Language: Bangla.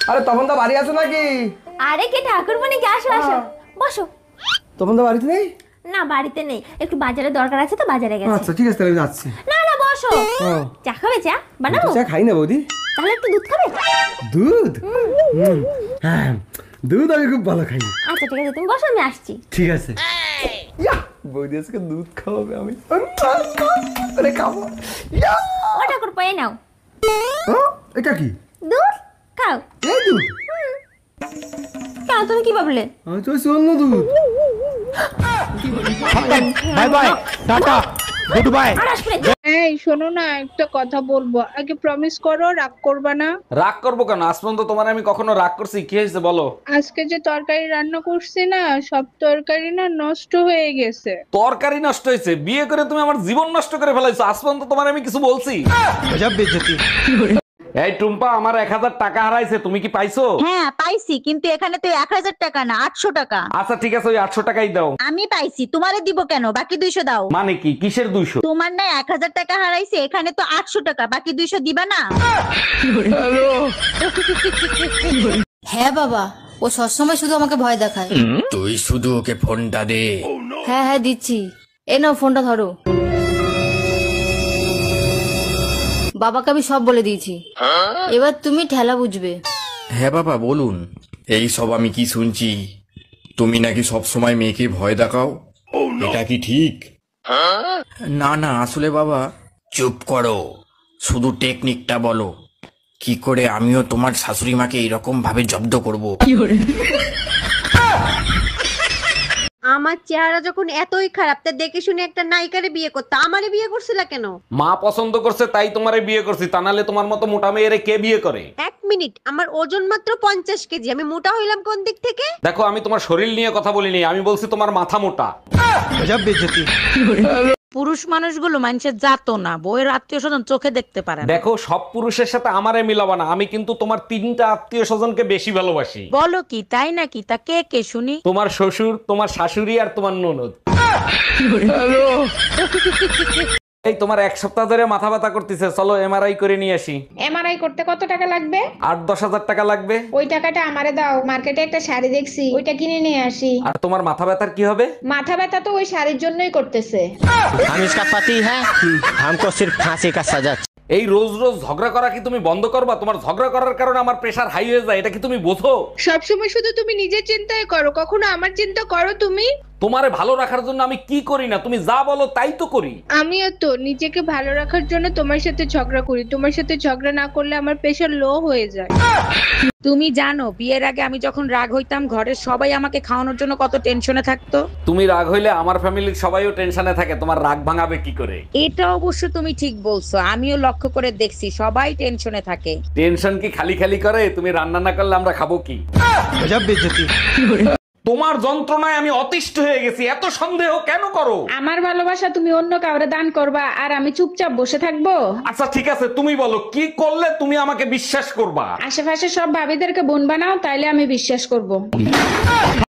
আরে তপন দা বাড়ি আছো নাকি? আরে কে ঠাকুরমণি কে, আসো আসো বসো। তপন দা বাড়িতে নেই? না বাড়িতে নেই, একটু বাজারে দরকার আছে তো বাজারে গেছে। আচ্ছা ঠিক আছে তাহলে আমি যাচ্ছি। না না বসো। চা খাবে? চা বানাবো? চা খাই না বৌদি। তাহলে একটু দুধ খাবে? দুধ? হ্যাঁ দুধ আমি খুব ভালো খাই। আচ্ছা ঠিক আছে তুমি বসো, আমি আসছি। ঠিক আছে। বৌদি আজকে দুধ খাওয়াবে, আমি আরে খাবো। ও ঠাকুর পেয়ে নাও। এটা কি? দুধ খাও। এই দুধ? কেন তুমি কি ভাবলে? আমি তো অন্য দুধ। Bye bye, tata, good bye. এই শোনো না, একটা কথা বলবো, আগে প্রমিস করো রাগ করবা না। রাগ করবো কেন? আজ পর্যন্ত তোমার আমি কখনো রাগ করছি? কি হয়েছে বলো? আজকে যে তরকারি রান্না করছি না, সব তরকারি না নষ্ট হয়ে গেছে। তরকারি নষ্ট হয়েছে? বিয়ে করে তুমি আমার জীবন নষ্ট করে ফেলাইছো। আজ পর্যন্ত তোমার আমি কিছু বলছি? গজব বেইজ্জতি। এই টুম্পা, আমার 1000 টাকা হারাইছে, তুমি কি পাইছো? হ্যাঁ পাইছি, কিন্তু এখানে তো 1000 টাকা না 800 টাকা। আচ্ছা ঠিক আছে, ওই 800 টাকাই দাও। আমি পাইছি, তোমারে দিব কেন? বাকি 200 দাও। মানে কি? কিসের 200? তোমার না 1000 টাকা হারাইছে, এখানে তো 800 টাকা, বাকি 200 দিবা না? হ্যাঁ বাবা, ও সবসময় শুধু আমাকে ভয় দেখায়। তুই শুধু ওকে ফোনটা দে। হ্যাঁ হ্যাঁ দিচ্ছি, এ নাও ফোনটা ধরো। বাবাকে আমি সব বলে দিয়েছি, এবার তুমি ঠেলা বুঝবে। হ্যাঁ বাবা বলুন। এই সব আমি কি শুনছি? তুমি নাকি সব সময় মেয়েকে ভয় দেখাও, এটা কি ঠিক? না না, আসলে বাবা। চুপ করো, শুধু টেকনিকটা বলো, কি করে আমিও তোমার শাশুড়ি মাকে এইরকম ভাবে জব্দ করব। আমার চেহারা যখন এতই খারাপ, তা দেখে শুনে একটা নায়িকারে বিয়ে করতে আমারে বিয়ে করছিলা কেন? মা পছন্দ করছে তাই তোমারে বিয়ে করছি, তা নাহলে তোমার মতো মোটা মেয়েরে কে বিয়ে করে? এক মিনিট, আমার ওজন মাত্র 50 কেজি, আমি মোটা হইলাম কোন দিক থেকে? দেখো, আমি তোমার শরীর নিয়ে কথা বলিনি, আমি বলছি তোমার মাথা মোটা। গজব বেইজ্জতি। পুরুষ মানুষগুলো মানুষের জাতো না, বউয়ের আত্মীয় স্বজন চোখে দেখতে পারে না। দেখো, সব পুরুষের সাথে আমারে মিলাবা না, আমি কিন্তু তোমার 3টা আত্মীয় স্বজনকে বেশি ভালোবাসি। বলো কি, তাই নাকি? তা কে কে শুনি? তোমার শ্বশুর, তোমার শাশুড়ি আর তোমার ননদ। এই তোমার 1 সপ্তাহ ধরে মাথা ব্যথা করতেছে, চলো এমআরআই করে নিয়ে আসি। এমআরআই করতে কত টাকা লাগবে? 8-10 হাজার টাকা লাগবে। ওই টাকাটা আমারে দাও, মার্কেটে একটা শাড়ি দেখছি, ওইটা কিনে নিয়ে আসি। আর তোমার মাথা ব্যথার কি হবে? মাথা ব্যথা তো ওই শাড়ির জন্যই করতেছে। हम इसका पति है, हमको सिर्फ फांसी का सजा। এই রোজ রোজ ঝগড়া করা কি তুমি বন্ধ করবা? তোমার ঝগড়া করার কারণে আমার প্রেসার হাই হয়ে যায়, এটা কি তুমি বোঝো? সবসময় শুধু তুমি নিজের চিন্তাই করো, কখনো আমার চিন্তা করো তুমি? তোমারে ভালো রাখার জন্য আমি কি করি না? তুমি যা বলো তাই তো করি। আমিও তো নিজেকে ভালো রাখার জন্য তোমার সাথে ঝগড়া করি, তোমার সাথে ঝগড়া না করলে আমার প্রেশার লো হয়ে যায়। তুমি জানো, বিয়ের আগে আমি যখন রাগ হইতাম, ঘরের সবাই আমাকে খাওয়ানোর জন্য কত টেনশনে থাকতো। তুমি রাগ হইলে আমার ফ্যামিলির সবাইও টেনশনে থাকে, তোমার রাগ ভাঙাবে কি করে? এটা অবশ্য তুমি ঠিক বলছো, আমিও লক্ষ্য করে দেখছি সবাই টেনশনে থাকে। টেনশন কি খালি খালি করে? তুমি রান্না না করলে আমরা খাবো কি? গজব বেইজ্জতি। তোমার যন্ত্রণায় আমি অতিষ্ঠ হয়ে গেছি, এত সন্দেহ কেন করো? আমার ভালোবাসা তুমি অন্য কাউরে দান করবা আর আমি চুপচাপ বসে থাকবো? আচ্ছা ঠিক আছে, তুমি বলো কি করলে তুমি আমাকে বিশ্বাস করবা? আশেপাশে সব ভাবিদেরকে বোন বানাও, তাইলে আমি বিশ্বাস করব।